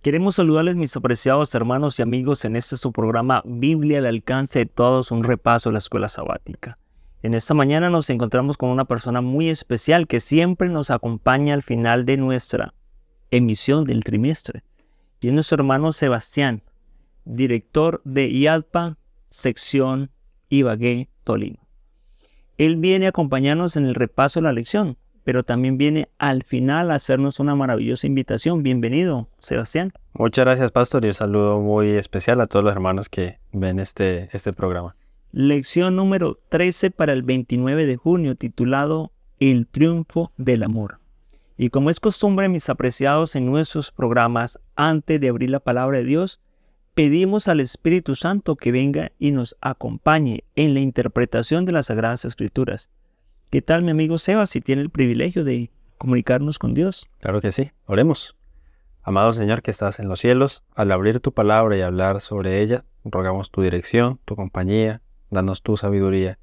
Queremos saludarles, mis apreciados hermanos y amigos, en este su programa Biblia al alcance de todos, un repaso de la escuela sabática. En esta mañana nos encontramos con una persona muy especial que siempre nos acompaña al final de nuestra emisión del trimestre. Y es nuestro hermano Sebastián, director de IADPA, sección Ibagué, Tolima. Él viene a acompañarnos en el repaso de la lección, pero también viene al final a hacernos una maravillosa invitación. Bienvenido, Sebastián. Muchas gracias, pastor, y un saludo muy especial a todos los hermanos que ven este programa. Lección número 13 para el 29 de junio, titulado El triunfo del amor. Y como es costumbre, mis apreciados, en nuestros programas, antes de abrir la palabra de Dios, pedimos al Espíritu Santo que venga y nos acompañe en la interpretación de las Sagradas Escrituras. ¿Qué tal, mi amigo Seba, si tiene el privilegio de comunicarnos con Dios? Claro que sí. Oremos. Amado Señor que estás en los cielos, al abrir tu palabra y hablar sobre ella, rogamos tu dirección, tu compañía, danos tu sabiduría.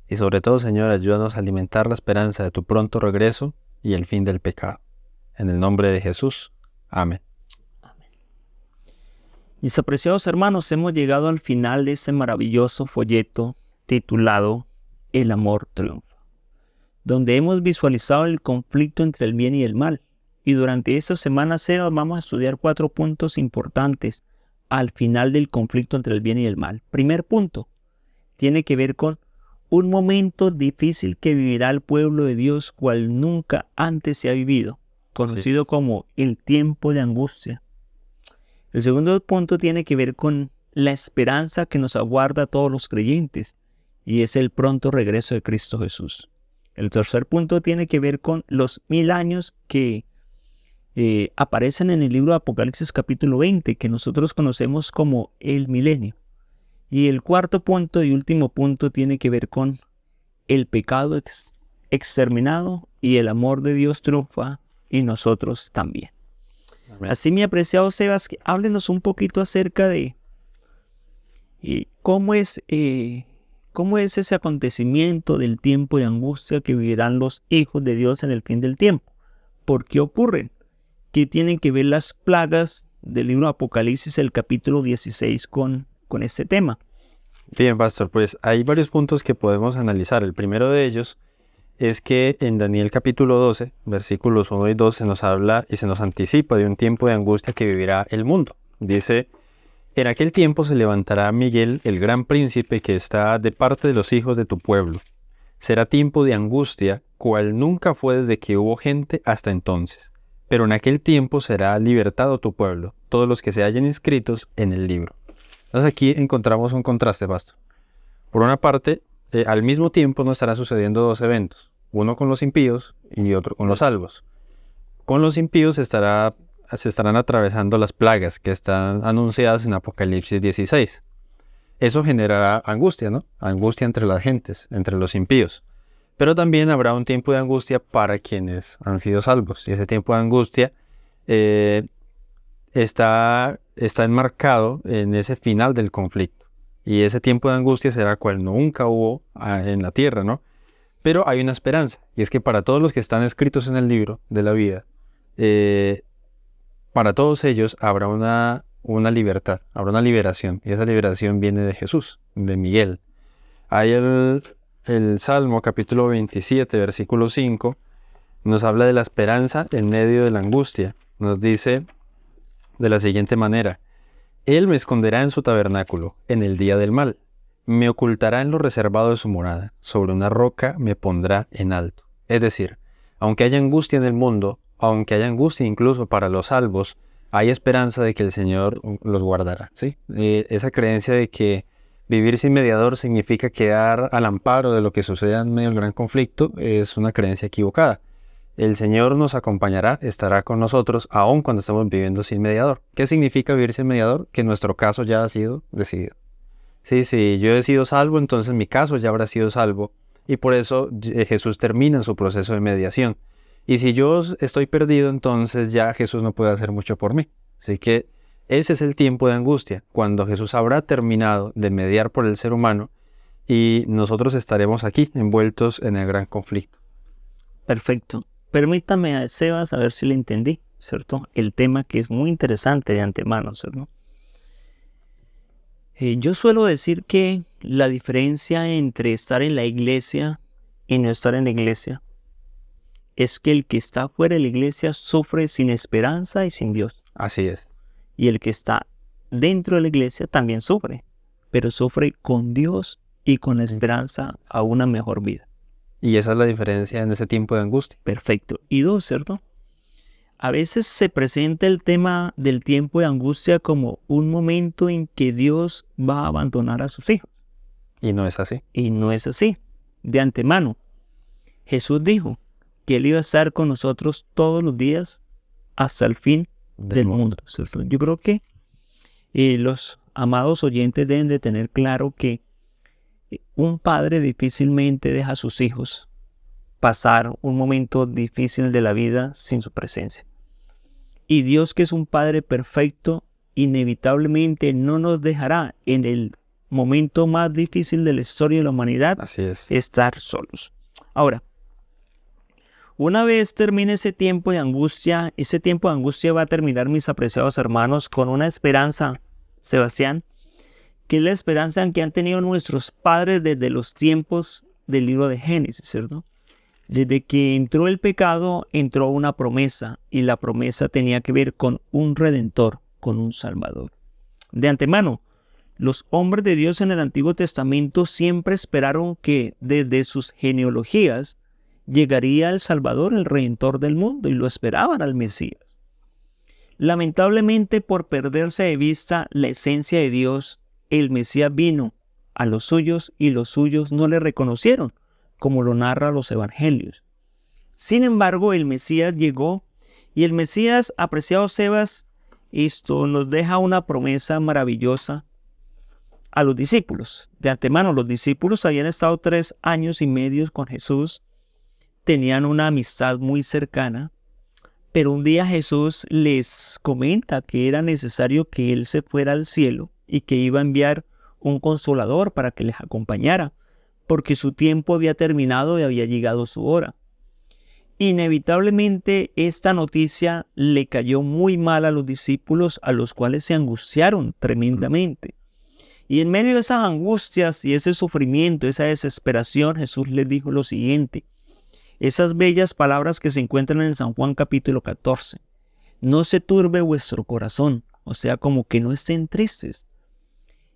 Y sobre todo, Señor, ayúdanos a alimentar la esperanza de tu pronto regreso y el fin del pecado. En el nombre de Jesús. Amén. Mis apreciados hermanos, hemos llegado al final de este maravilloso folleto titulado El amor triunfa, donde hemos visualizado el conflicto entre el bien y el mal. Y durante esta semana cero vamos a estudiar 4 puntos importantes al final del conflicto entre el bien y el mal. Primer punto, tiene que ver con un momento difícil que vivirá el pueblo de Dios cual nunca antes se ha vivido, conocido como el tiempo de angustia. El segundo punto tiene que ver con la esperanza que nos aguarda a todos los creyentes, y es el pronto regreso de Cristo Jesús. El tercer punto tiene que ver con los 1000 años que aparecen en el libro de Apocalipsis capítulo 20, que nosotros conocemos como el milenio. Y el cuarto punto y último punto tiene que ver con el pecado exterminado y el amor de Dios triunfa y nosotros también. Amén. Así, mi apreciado Sebas, háblenos un poquito acerca de cómo es ese acontecimiento del tiempo de angustia que vivirán los hijos de Dios en el fin del tiempo. ¿Por qué ocurren? ¿Qué tienen que ver las plagas del libro de Apocalipsis, el capítulo 16, con este tema? Bien, pastor, pues hay varios puntos que podemos analizar. El primero de ellos es que en Daniel capítulo 12, versículos 1 y 2, se nos habla y se nos anticipa de un tiempo de angustia que vivirá el mundo. Dice: en aquel tiempo se levantará Miguel, el gran príncipe que está de parte de los hijos de tu pueblo. Será tiempo de angustia, cual nunca fue desde que hubo gente hasta entonces. Pero en aquel tiempo será libertado tu pueblo, todos los que se hallen inscritos en el libro. Entonces aquí encontramos un contraste, pastor. Por una parte, al mismo tiempo nos estarán sucediendo dos eventos, uno con los impíos y otro con los salvos. Con los impíos se estarán atravesando las plagas que están anunciadas en Apocalipsis 16. Eso generará angustia, ¿no? Angustia entre las gentes, entre los impíos. Pero también habrá un tiempo de angustia para quienes han sido salvos. Y ese tiempo de angustia está enmarcado en ese final del conflicto. Y ese tiempo de angustia será cual nunca hubo en la tierra, ¿no? Pero hay una esperanza. Y es que para todos los que están escritos en el libro de la vida, para todos ellos habrá una libertad, habrá una liberación. Y esa liberación viene de Jesús, de Miguel. Hay el Salmo capítulo 27, versículo 5, nos habla de la esperanza en medio de la angustia. Nos dice de la siguiente manera: Él me esconderá en su tabernáculo en el día del mal. Me ocultará en lo reservado de su morada. Sobre una roca me pondrá en alto. Es decir, aunque haya angustia en el mundo, aunque haya angustia incluso para los salvos, hay esperanza de que el Señor los guardará, ¿sí? Esa creencia de que vivir sin mediador significa quedar al amparo de lo que suceda en medio del gran conflicto es una creencia equivocada. El Señor nos acompañará, estará con nosotros, aun cuando estamos viviendo sin mediador. ¿Qué significa vivir sin mediador? Que nuestro caso ya ha sido decidido. Sí, si yo he sido salvo, entonces mi caso ya habrá sido salvo. Y por eso Jesús termina su proceso de mediación. Y si yo estoy perdido, entonces ya Jesús no puede hacer mucho por mí. Así que ese es el tiempo de angustia, cuando Jesús habrá terminado de mediar por el ser humano y nosotros estaremos aquí envueltos en el gran conflicto. Perfecto. Permítame, Sebas, a ver si le entendí. ¿cierto? El tema que es muy interesante de antemano, ¿cierto? Yo suelo decir que la diferencia entre estar en la iglesia y no estar en la iglesia es que el que está fuera de la iglesia sufre sin esperanza y sin Dios. Así es. Y el que está dentro de la iglesia también sufre, pero sufre con Dios y con la esperanza a una mejor vida. Y esa es la diferencia en ese tiempo de angustia. Perfecto. Y dos, ¿cierto? A veces se presenta el tema del tiempo de angustia como un momento en que Dios va a abandonar a sus hijos. Y no es así. Y no es así. De antemano, Jesús dijo que Él iba a estar con nosotros todos los días hasta el fin del mundo, ¿cierto? Yo creo que los amados oyentes deben de tener claro que un padre difícilmente deja a sus hijos pasar un momento difícil de la vida sin su presencia. Y Dios, que es un Padre perfecto, inevitablemente no nos dejará en el momento más difícil de la historia de la humanidad estar solos. Ahora, una vez termine ese tiempo de angustia va a terminar, mis apreciados hermanos, con una esperanza, Sebastián, que es la esperanza que han tenido nuestros padres desde los tiempos del libro de Génesis, ¿cierto? Desde que entró el pecado, entró una promesa, y la promesa tenía que ver con un redentor, con un salvador. De antemano, los hombres de Dios en el Antiguo Testamento siempre esperaron que desde sus genealogías llegaría el Salvador, el Redentor del mundo, y lo esperaban al Mesías. Lamentablemente, por perderse de vista la esencia de Dios, el Mesías vino a los suyos y los suyos no le reconocieron, como lo narra los evangelios. Sin embargo, el Mesías llegó, y el Mesías, apreciado Sebas, esto nos deja una promesa maravillosa a los discípulos. De antemano, los discípulos habían estado 3 años y medio con Jesús, tenían una amistad muy cercana, pero un día Jesús les comenta que era necesario que Él se fuera al cielo y que iba a enviar un consolador para que les acompañara, porque su tiempo había terminado y había llegado su hora. Inevitablemente esta noticia le cayó muy mal a los discípulos, a los cuales se angustiaron tremendamente. Y en medio de esas angustias y ese sufrimiento, esa desesperación, Jesús les dijo lo siguiente. Esas bellas palabras que se encuentran en San Juan capítulo 14. No se turbe vuestro corazón, o sea, como que no estén tristes.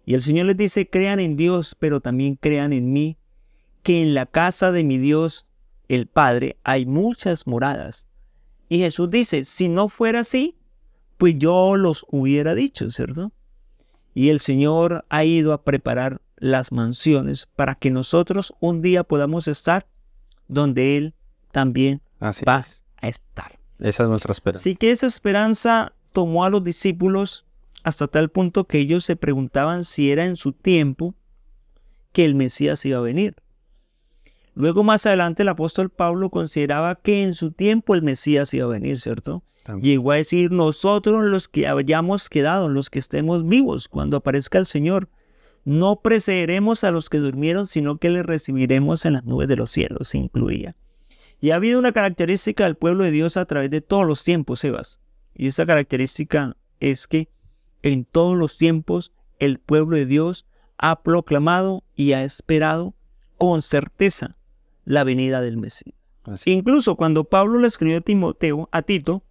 Y el Señor les dice, crean en Dios, pero también crean en mí, que en la casa de mi Dios, el Padre, hay muchas moradas. Y Jesús dice, si no fuera así, pues yo los hubiera dicho, ¿cierto? Y el Señor ha ido a preparar las mansiones para que nosotros un día podamos estar donde Él también va a estar. Esa es nuestra esperanza. Así que esa esperanza tomó a los discípulos hasta tal punto que ellos se preguntaban si era en su tiempo que el Mesías iba a venir. Luego más adelante el apóstol Pablo consideraba que en su tiempo el Mesías iba a venir, ¿cierto? Llegó a decir, nosotros los que hayamos quedado, los que estemos vivos cuando aparezca el Señor, no precederemos a los que durmieron, sino que les recibiremos en las nubes de los cielos, se incluía. Y ha habido una característica del pueblo de Dios a través de todos los tiempos, Sebas. Y esa característica es que en todos los tiempos el pueblo de Dios ha proclamado y ha esperado con certeza la venida del Mesías. Incluso cuando Pablo le escribió a Tito,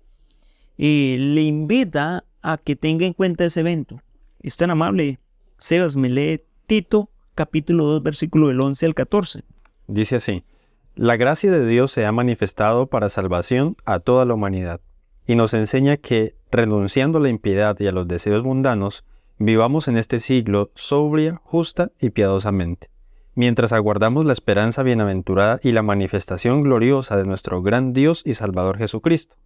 le invita a que tenga en cuenta ese evento. Es tan amable, Sebas, me lee Tito, capítulo 2, versículo del 11 al 14. Dice así, la gracia de Dios se ha manifestado para salvación a toda la humanidad, y nos enseña que, renunciando a la impiedad y a los deseos mundanos, vivamos en este siglo sobria, justa y piadosamente, mientras aguardamos la esperanza bienaventurada y la manifestación gloriosa de nuestro gran Dios y Salvador Jesucristo.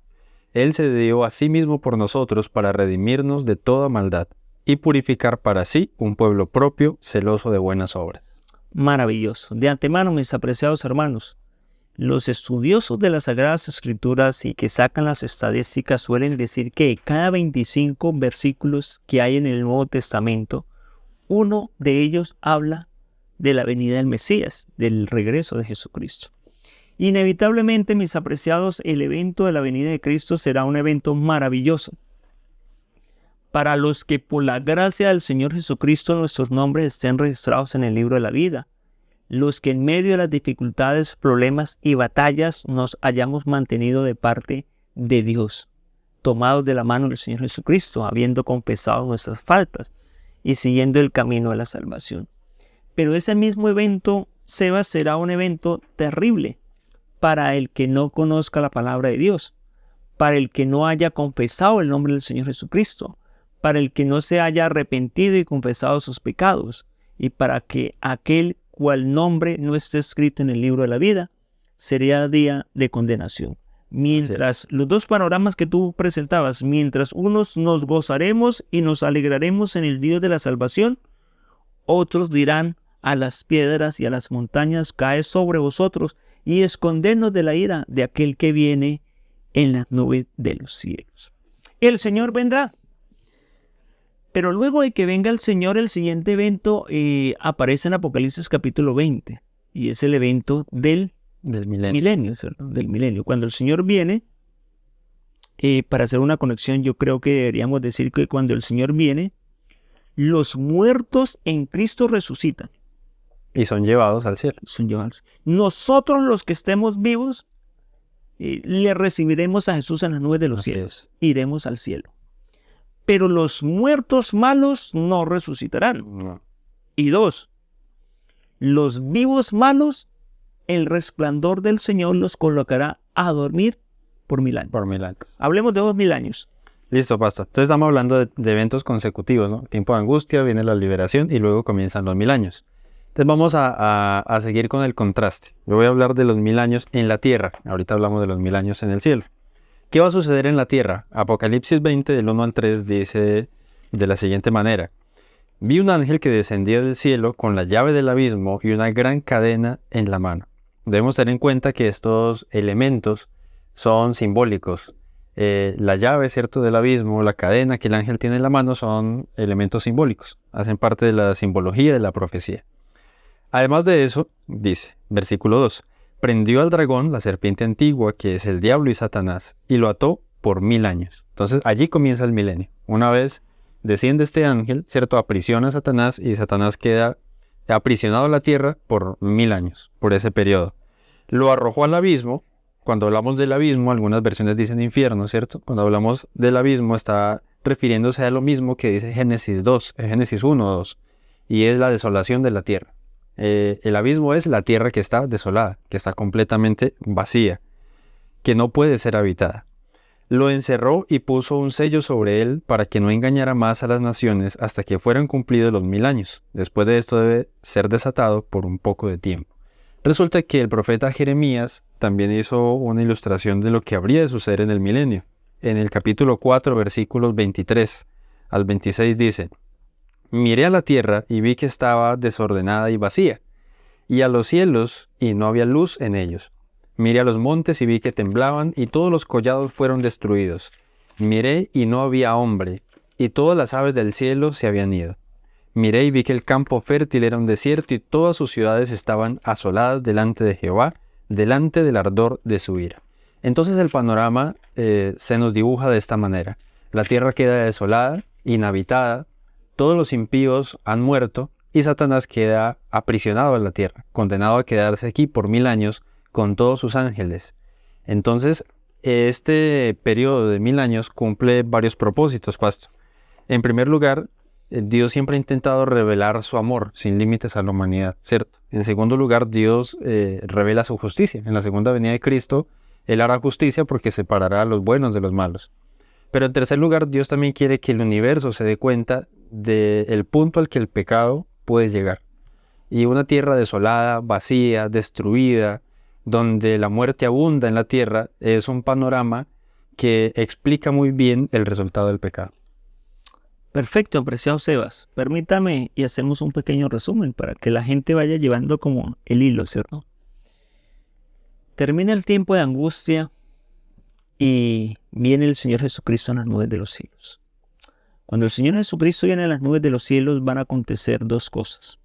Él se dio a sí mismo por nosotros para redimirnos de toda maldad y purificar para sí un pueblo propio, celoso de buenas obras. Maravilloso. De antemano, mis apreciados hermanos, los estudiosos de las Sagradas Escrituras y que sacan las estadísticas suelen decir que cada 25 versículos que hay en el Nuevo Testamento, uno de ellos habla de la venida del Mesías, del regreso de Jesucristo. Inevitablemente, mis apreciados, el evento de la venida de Cristo será un evento maravilloso. Para los que por la gracia del Señor Jesucristo nuestros nombres estén registrados en el libro de la vida. Los que en medio de las dificultades, problemas y batallas nos hayamos mantenido de parte de Dios, tomados de la mano del Señor Jesucristo, habiendo confesado nuestras faltas y siguiendo el camino de la salvación. Pero ese mismo evento, Sebas, será un evento terrible para el que no conozca la palabra de Dios, para el que no haya confesado el nombre del Señor Jesucristo, para el que no se haya arrepentido y confesado sus pecados, y para que aquel cual nombre no esté escrito en el libro de la vida, sería día de condenación. Mientras los dos panoramas que tú presentabas, mientras unos nos gozaremos y nos alegraremos en el Dios de la salvación, otros dirán a las piedras y a las montañas, caed sobre vosotros y escondednos de la ira de aquel que viene en las nubes de los cielos. El Señor vendrá. Pero luego de que venga el Señor, el siguiente evento aparece en Apocalipsis capítulo 20. Y es el evento del milenio, ¿cierto? Del milenio. Cuando el Señor viene, para hacer una conexión, yo creo que deberíamos decir que cuando el Señor viene, los muertos en Cristo resucitan. Y son llevados al cielo. Son llevados. Nosotros los que estemos vivos, le recibiremos a Jesús en las nubes de los cielos. Iremos al cielo. Pero los muertos malos no resucitarán. No. Y 2, los vivos malos, el resplandor del Señor los colocará a dormir por 1000 años. Por 1000 años. Hablemos de 2000 años. Listo, pastor. Entonces estamos hablando de eventos consecutivos, ¿no? Tiempo de angustia, viene la liberación y luego comienzan los 1000 años. Entonces vamos a seguir con el contraste. Yo voy a hablar de los 1000 años en la tierra. Ahorita hablamos de los 1000 años en el cielo. ¿Qué va a suceder en la tierra? Apocalipsis 20, del 1 al 3, dice de la siguiente manera. Vi un ángel que descendía del cielo con la llave del abismo y una gran cadena en la mano. Debemos tener en cuenta que estos elementos son simbólicos. La llave, ¿cierto?, del abismo, la cadena que el ángel tiene en la mano son elementos simbólicos. Hacen parte de la simbología de la profecía. Además de eso, dice, versículo 2. Prendió al dragón, la serpiente antigua, que es el diablo y Satanás, y lo ató por 1000 años. Entonces, allí comienza el milenio. Una vez desciende este ángel, ¿cierto?, aprisiona a Satanás, y Satanás queda aprisionado en la tierra por 1000 años, por ese periodo. Lo arrojó al abismo. Cuando hablamos del abismo, algunas versiones dicen infierno, ¿cierto? Cuando hablamos del abismo, está refiriéndose a lo mismo que dice Génesis 2, Génesis 1, 2, y es la desolación de la tierra. El abismo es la tierra que está desolada, que está completamente vacía, que no puede ser habitada. Lo encerró y puso un sello sobre él para que no engañara más a las naciones hasta que fueran cumplidos los 1000 años. Después de esto debe ser desatado por un poco de tiempo. Resulta que el profeta Jeremías también hizo una ilustración de lo que habría de suceder en el milenio. En el capítulo 4, versículos 23 al 26 dice: Miré a la tierra y vi que estaba desordenada y vacía, y a los cielos y no había luz en ellos. Miré a los montes y vi que temblaban y todos los collados fueron destruidos. Miré y no había hombre, y todas las aves del cielo se habían ido. Miré y vi que el campo fértil era un desierto y todas sus ciudades estaban asoladas delante de Jehová, delante del ardor de su ira. Entonces el panorama se nos dibuja de esta manera. La tierra queda desolada, inhabitada, todos los impíos han muerto y Satanás queda aprisionado en la tierra, condenado a quedarse aquí por 1000 años con todos sus ángeles. Entonces, este periodo de 1000 años cumple varios propósitos, pastor. En primer lugar, Dios siempre ha intentado revelar su amor sin límites a la humanidad, ¿cierto? En segundo lugar, Dios revela su justicia. En la segunda venida de Cristo, Él hará justicia porque separará a los buenos de los malos. Pero en tercer lugar, Dios también quiere que el universo se dé cuenta del punto al que el pecado puede llegar. Y una tierra desolada, vacía, destruida, donde la muerte abunda en la tierra, es un panorama que explica muy bien el resultado del pecado. Perfecto, apreciado Sebas. Permítame y hacemos un pequeño resumen para que la gente vaya llevando como el hilo, ¿cierto? Termina el tiempo de angustia y viene el Señor Jesucristo en las nubes de los cielos. Cuando el Señor Jesucristo viene en las nubes de los cielos van a acontecer dos cosas.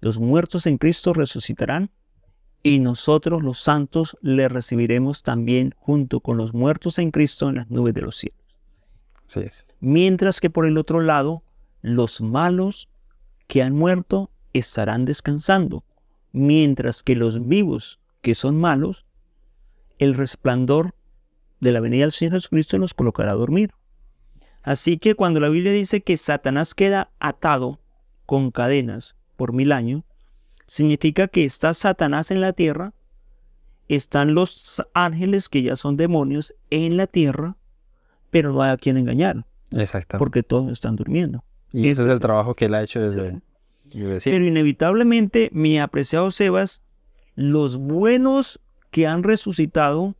Los muertos en Cristo resucitarán y nosotros los santos le recibiremos también junto con los muertos en Cristo en las nubes de los cielos. Así es. Mientras que por el otro lado, los malos que han muerto estarán descansando, mientras que los vivos que son malos, el resplandor de la venida del Señor Jesucristo los colocará a dormir. Así que cuando la Biblia dice que Satanás queda atado con cadenas por 1000 años, significa que está Satanás en la tierra, están los ángeles que ya son demonios en la tierra, pero no hay a quien engañar. Exacto. Porque todos están durmiendo. Y ese es el trabajo que él ha hecho desde siempre. Pero inevitablemente, mi apreciado Sebas, los buenos que han resucitado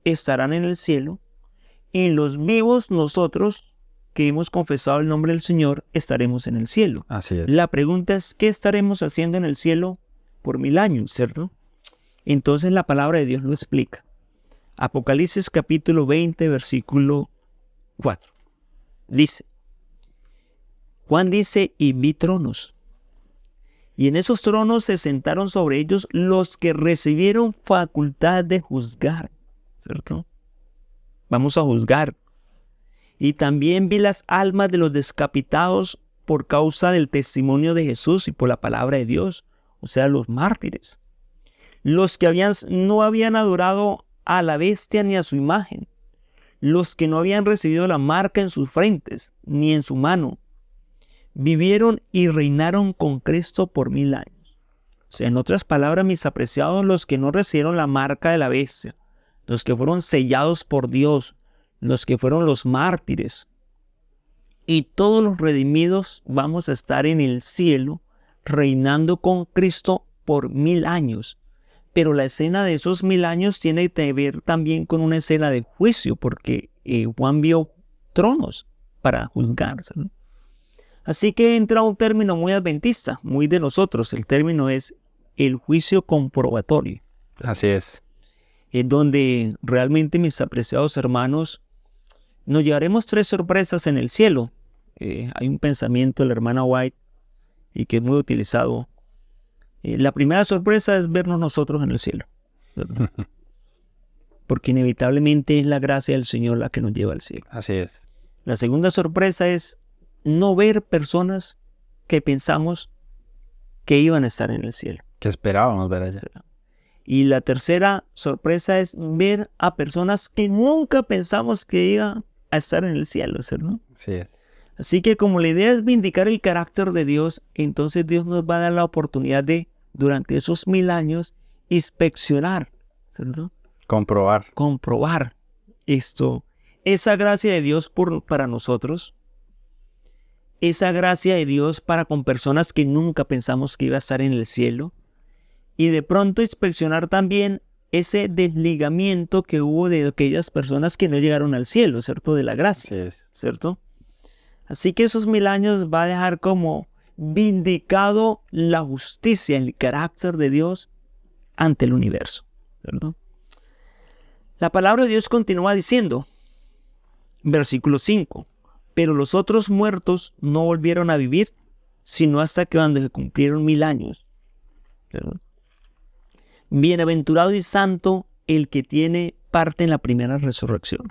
estarán en el cielo, y los vivos, nosotros que hemos confesado el nombre del Señor, estaremos en el cielo. Así es. La pregunta es, ¿qué estaremos haciendo en el cielo por 1000 años, cierto? Entonces la palabra de Dios lo explica. Apocalipsis capítulo 20, versículo 4. Dice, Juan dice, y vi tronos, y en esos tronos se sentaron sobre ellos los que recibieron facultad de juzgar, ¿cierto? Vamos a juzgar. Y también vi las almas de los decapitados por causa del testimonio de Jesús y por la palabra de Dios, o sea, los mártires. Los que no habían adorado a la bestia ni a su imagen. Los que no habían recibido la marca en sus frentes ni en su mano. Vivieron y reinaron con Cristo por 1000 años. O sea, en otras palabras, mis apreciados, los que no recibieron la marca de la bestia, los que fueron sellados por Dios, los que fueron los mártires, y todos los redimidos vamos a estar en el cielo reinando con Cristo por 1000 años. Pero la escena de esos 1000 años tiene que ver también con una escena de juicio, porque Juan vio tronos para juzgarse, ¿no? Así que entra un término muy adventista, muy de nosotros. El término es el juicio comprobatorio. Así es. En donde realmente, mis apreciados hermanos, nos llevaremos 3 sorpresas en el cielo. Hay un pensamiento de la hermana White y que es muy utilizado. La primera sorpresa es vernos nosotros en el cielo, ¿verdad? Porque inevitablemente es la gracia del Señor la que nos lleva al cielo. Así es. La segunda sorpresa es no ver personas que pensamos que iban a estar en el cielo. Que esperábamos ver allá. Y la tercera sorpresa es ver a personas que nunca pensamos que iban a estar en el cielo, ¿no? Sí. Así que como la idea es vindicar el carácter de Dios, entonces Dios nos va a dar la oportunidad de, durante esos 1000 años, inspeccionar, ¿cierto? Comprobar esto. Esa gracia de Dios para nosotros, esa gracia de Dios para con personas que nunca pensamos que iba a estar en el cielo, y de pronto inspeccionar también ese desligamiento que hubo de aquellas personas que no llegaron al cielo, ¿cierto? De la gracia, ¿cierto? Así que esos 1000 años va a dejar como vindicado la justicia, el carácter de Dios ante el universo, ¿cierto? La palabra de Dios continúa diciendo, versículo 5, pero los otros muertos no volvieron a vivir, sino hasta que cuando se cumplieron 1000 años, ¿cierto? Bienaventurado y santo el que tiene parte en la primera resurrección.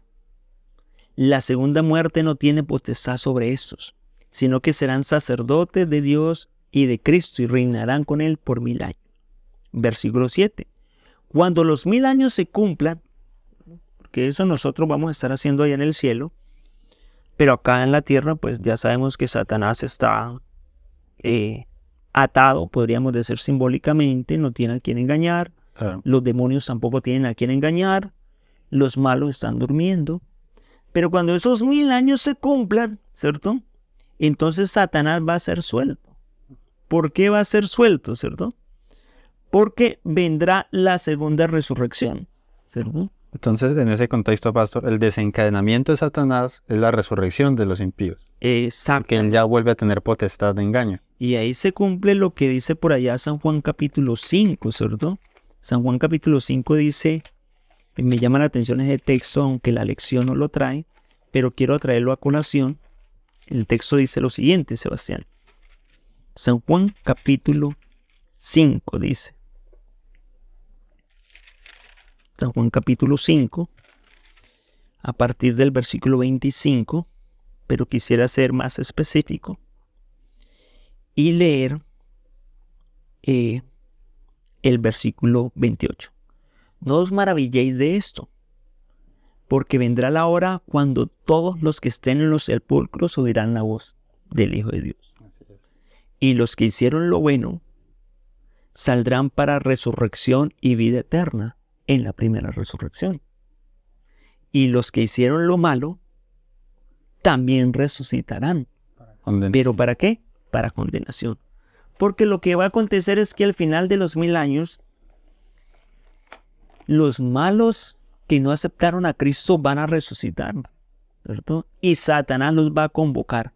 La segunda muerte no tiene potestad sobre estos, sino que serán sacerdotes de Dios y de Cristo y reinarán con él por 1000 años. Versículo 7. Cuando los 1000 años se cumplan, porque eso nosotros vamos a estar haciendo allá en el cielo, pero acá en la tierra pues ya sabemos que Satanás está atado, podríamos decir simbólicamente, no tiene a quien engañar, los demonios tampoco tienen a quien engañar, los malos están durmiendo. Pero cuando esos 1000 años se cumplan, ¿cierto? Entonces Satanás va a ser suelto. ¿Por qué va a ser suelto, cierto? Porque vendrá la segunda resurrección, ¿cierto? Entonces, en ese contexto, pastor, el desencadenamiento de Satanás es la resurrección de los impíos. Exacto. Que él ya vuelve a tener potestad de engaño. Y ahí se cumple lo que dice por allá San Juan capítulo 5, ¿cierto? San Juan capítulo 5 dice, me llama la atención ese texto, aunque la lección no lo trae, pero quiero traerlo a colación. El texto dice lo siguiente, Sebastián. San Juan capítulo 5 dice, San Juan capítulo 5, a partir del versículo 25, pero quisiera ser más específico y leer el versículo 28. No os maravilléis de esto, porque vendrá la hora cuando todos los que estén en los sepulcros oirán la voz del Hijo de Dios. Y los que hicieron lo bueno saldrán para resurrección y vida eterna en la primera resurrección. Y los que hicieron lo malo también resucitarán. ¿Pero para qué? Para condenación. Porque lo que va a acontecer es que al final de los 1000 años, los malos que no aceptaron a Cristo van a resucitar, ¿cierto? Y Satanás los va a convocar.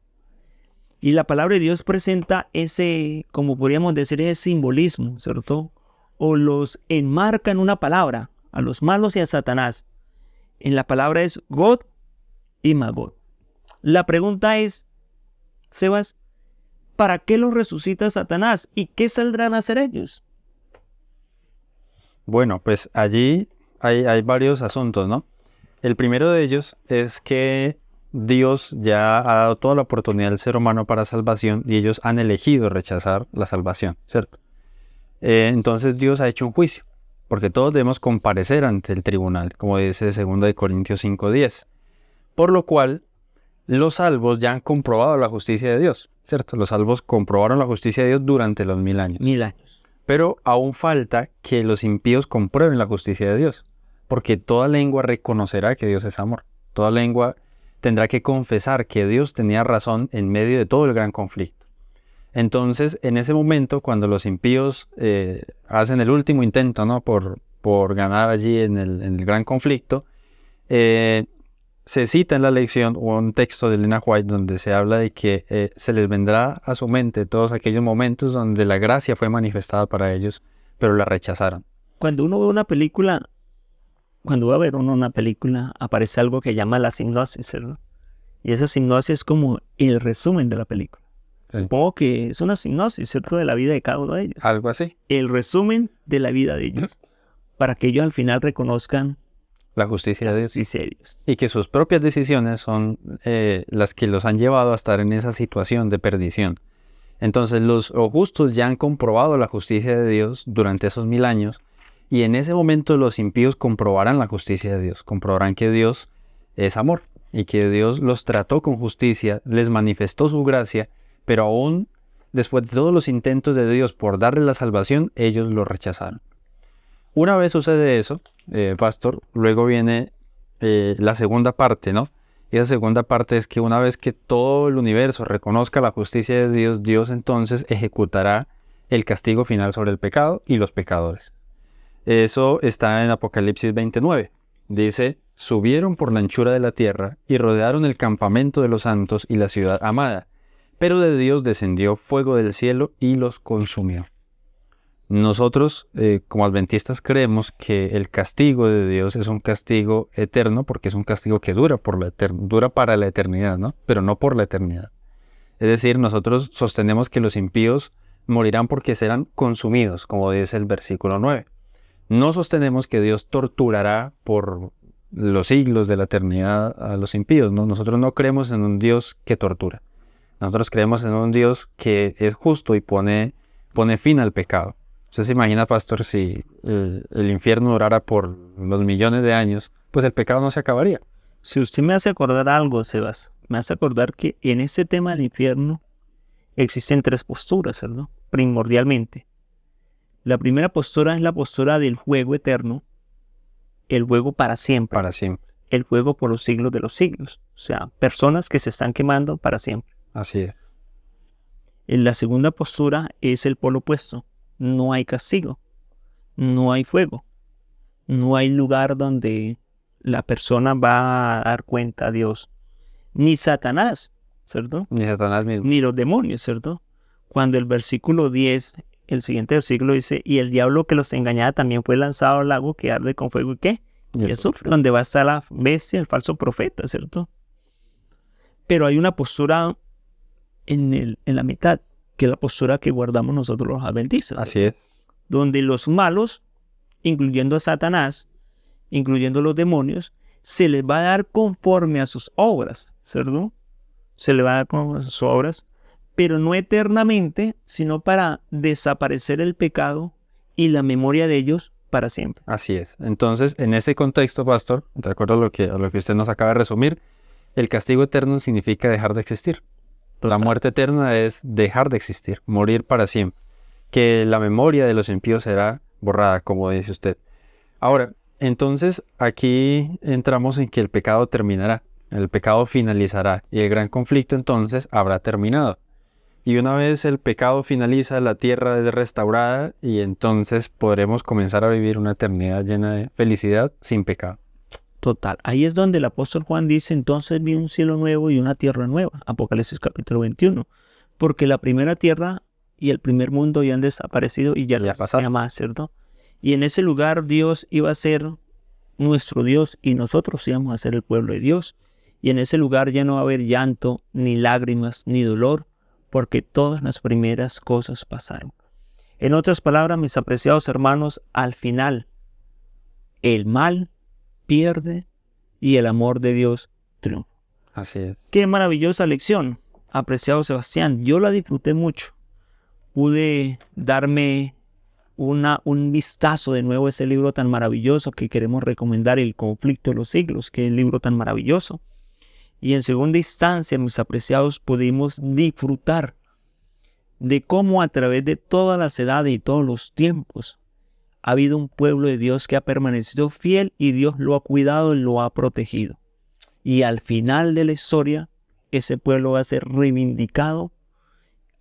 Y la palabra de Dios presenta ese, como podríamos decir, ese simbolismo, ¿cierto? O los enmarca en una palabra, a los malos y a Satanás. En la palabra es God y Magog. La pregunta es, Sebas, ¿para qué los resucita Satanás? ¿Y qué saldrán a hacer ellos? Bueno, pues allí hay varios asuntos, ¿no? El primero de ellos es que Dios ya ha dado toda la oportunidad al ser humano para salvación y ellos han elegido rechazar la salvación, ¿cierto? Entonces Dios ha hecho un juicio, porque todos debemos comparecer ante el tribunal, como dice 2 Corintios 5:10. Por lo cual, los salvos ya han comprobado la justicia de Dios, ¿cierto? Los salvos comprobaron la justicia de Dios durante los 1000 años. 1000 años. Pero aún falta que los impíos comprueben la justicia de Dios, porque toda lengua reconocerá que Dios es amor. Toda lengua tendrá que confesar que Dios tenía razón en medio de todo el gran conflicto. Entonces, en ese momento, cuando los impíos hacen el último intento, ¿no? por ganar allí en el gran conflicto, se cita en la lección un texto de Elena White donde se habla de que se les vendrá a su mente todos aquellos momentos donde la gracia fue manifestada para ellos, pero la rechazaron. Cuando uno ve una película, cuando va a ver uno una película, aparece algo que llama la sinopsis, ¿verdad? Y esa sinopsis es como el resumen de la película. Sí. Supongo que es una sinopsis, ¿cierto?, de la vida de cada uno de ellos. Algo así. El resumen de la vida de ellos, para que ellos al final reconozcan la justicia de Dios. Dios. Y que sus propias decisiones son las que los han llevado a estar en esa situación de perdición. Entonces los justos ya han comprobado la justicia de Dios durante esos 1000 años, y en ese momento los impíos comprobarán la justicia de Dios, comprobarán que Dios es amor y que Dios los trató con justicia, les manifestó su gracia, pero aún después de todos los intentos de Dios por darles la salvación, ellos lo rechazaron. Una vez sucede eso, pastor, luego viene la segunda parte, ¿no? Y esa segunda parte es que una vez que todo el universo reconozca la justicia de Dios, Dios entonces ejecutará el castigo final sobre el pecado y los pecadores. Eso está en Apocalipsis 29. Dice, subieron por la anchura de la tierra y rodearon el campamento de los santos y la ciudad amada. Pero de Dios descendió fuego del cielo y los consumió. Nosotros, como adventistas, creemos que el castigo de Dios es un castigo eterno, porque es un castigo que dura para la eternidad, ¿no? Pero no por la eternidad. Es decir, nosotros sostenemos que los impíos morirán porque serán consumidos, como dice el versículo 9. No sostenemos que Dios torturará por los siglos de la eternidad a los impíos, ¿no? Nosotros no creemos en un Dios que tortura. Nosotros creemos en un Dios que es justo y pone fin al pecado. Usted se imagina, pastor, si el infierno durara por los millones de años, pues el pecado no se acabaría. Si usted me hace acordar algo, Sebas, me hace acordar que en este tema del infierno existen 3 posturas, ¿verdad? Primordialmente. La primera postura es la postura del juego eterno, el juego para siempre. Para siempre. El juego por los siglos de los siglos. O sea, personas que se están quemando para siempre. Así es. En la segunda postura es el polo opuesto. No hay castigo, no hay fuego, no hay lugar donde la persona va a dar cuenta a Dios. Ni Satanás, ¿cierto? Ni Satanás mismo. Ni los demonios, ¿cierto? Cuando el versículo 10, el siguiente versículo dice, y el diablo que los engañaba también fue lanzado al lago que arde con fuego y ¿qué? Y eso fue donde va a estar la bestia, el falso profeta, ¿cierto? Pero hay una postura en la mitad, que es la postura que guardamos nosotros los adventistas. Así es. Donde los malos, incluyendo a Satanás, incluyendo los demonios, se les va a dar conforme a sus obras, ¿cierto? Se les va a dar conforme a sus obras, pero no eternamente, sino para desaparecer el pecado y la memoria de ellos para siempre. Así es. Entonces, en ese contexto, pastor, de acuerdo a lo que usted nos acaba de resumir, el castigo eterno significa dejar de existir. La muerte eterna es dejar de existir, morir para siempre. Que la memoria de los impíos será borrada, como dice usted. Ahora, entonces, aquí entramos en que el pecado terminará, el pecado finalizará, y el gran conflicto entonces habrá terminado. Y una vez el pecado finaliza, la tierra es restaurada, y entonces podremos comenzar a vivir una eternidad llena de felicidad sin pecado. Total. Ahí es donde el apóstol Juan dice, entonces vi un cielo nuevo y una tierra nueva. Apocalipsis capítulo 21. Porque la primera tierra y el primer mundo ya han desaparecido y ya no hay más, ¿cierto? Y en ese lugar Dios iba a ser nuestro Dios y nosotros íbamos a ser el pueblo de Dios. Y en ese lugar ya no va a haber llanto, ni lágrimas, ni dolor, porque todas las primeras cosas pasaron. En otras palabras, mis apreciados hermanos, al final, el mal pierde y el amor de Dios triunfa. Así es. Qué maravillosa lección, apreciado Sebastián. Yo la disfruté mucho. Pude darme un vistazo de nuevo a ese libro tan maravilloso que queremos recomendar, El conflicto de los siglos, que es el libro tan maravilloso. Y en segunda instancia, mis apreciados, pudimos disfrutar de cómo a través de todas las edades y todos los tiempos ha habido un pueblo de Dios que ha permanecido fiel y Dios lo ha cuidado y lo ha protegido. Y al final de la historia, ese pueblo va a ser reivindicado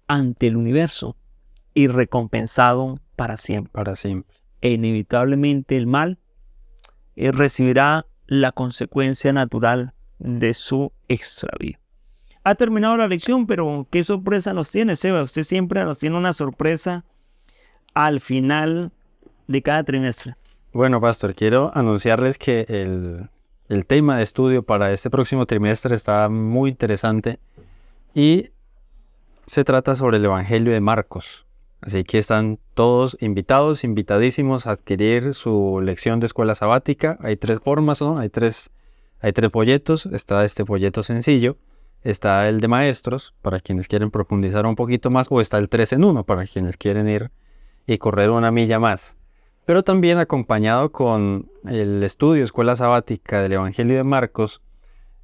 ante el universo y recompensado para siempre. Para siempre. E inevitablemente el mal recibirá la consecuencia natural de su extravío. Ha terminado la lección, pero ¿qué sorpresa nos tiene, Seba? Usted siempre nos tiene una sorpresa al final de cada trimestre. Bueno, pastor, quiero anunciarles que el tema de estudio para este próximo trimestre está muy interesante y se trata sobre el Evangelio de Marcos. Así que están todos invitados, invitadísimos a adquirir su lección de escuela sabática. Hay 3 formas, ¿no? Hay tres folletos. Está este folleto sencillo. Está el de maestros, para quienes quieren profundizar un poquito más. O está el 3 en 1, para quienes quieren ir y correr una milla más. Pero también acompañado con el estudio Escuela Sabática del Evangelio de Marcos.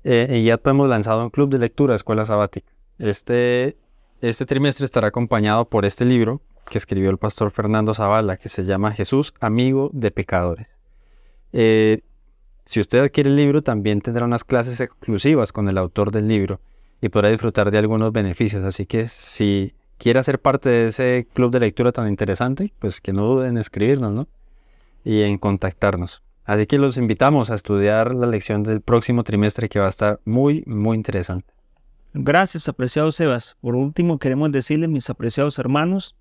Y ya hemos lanzado un club de lectura de Escuela Sabática. Este trimestre estará acompañado por este libro que escribió el pastor Fernando Zavala, que se llama Jesús, amigo de pecadores. Si usted adquiere el libro, también tendrá unas clases exclusivas con el autor del libro y podrá disfrutar de algunos beneficios. Así que si quiere ser parte de ese club de lectura tan interesante, pues que no duden en escribirnos, ¿no? Y en contactarnos. Así que los invitamos a estudiar la lección del próximo trimestre, que va a estar muy, muy interesante. Gracias, apreciado Sebas. Por último, queremos decirles, mis apreciados hermanos,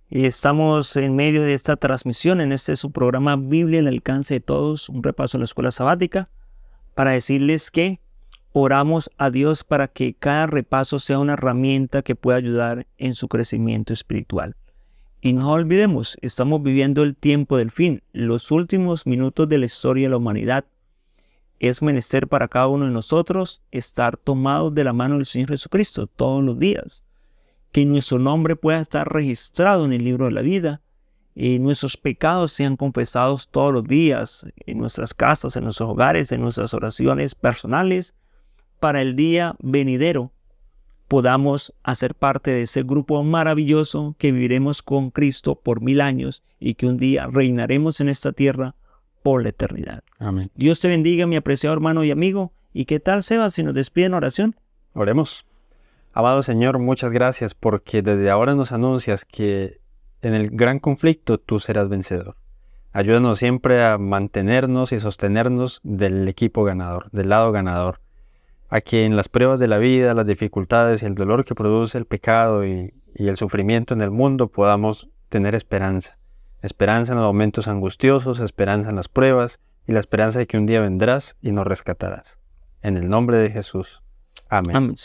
estamos en medio de esta transmisión, en este su programa Biblia al alcance de todos, un repaso a la escuela sabática, para decirles que oramos a Dios para que cada repaso sea una herramienta que pueda ayudar en su crecimiento espiritual. Y no olvidemos, estamos viviendo el tiempo del fin, los últimos minutos de la historia de la humanidad. Es menester para cada uno de nosotros estar tomados de la mano del Señor Jesucristo todos los días. Que nuestro nombre pueda estar registrado en el libro de la vida y nuestros pecados sean confesados todos los días en nuestras casas, en nuestros hogares, en nuestras oraciones personales, para el día venidero podamos hacer parte de ese grupo maravilloso que viviremos con Cristo por 1000 años y que un día reinaremos en esta tierra por la eternidad. Amén. Dios te bendiga, mi apreciado hermano y amigo. ¿Y qué tal, Sebas, si nos despide en oración? Oremos. Amado Señor, muchas gracias porque desde ahora nos anuncias que en el gran conflicto tú serás vencedor. Ayúdanos siempre a mantenernos y sostenernos del equipo ganador, del lado ganador. A que en las pruebas de la vida, las dificultades y el dolor que produce el pecado y el sufrimiento en el mundo podamos tener esperanza. Esperanza en los momentos angustiosos, esperanza en las pruebas y la esperanza de que un día vendrás y nos rescatarás. En el nombre de Jesús. Amén. Amén.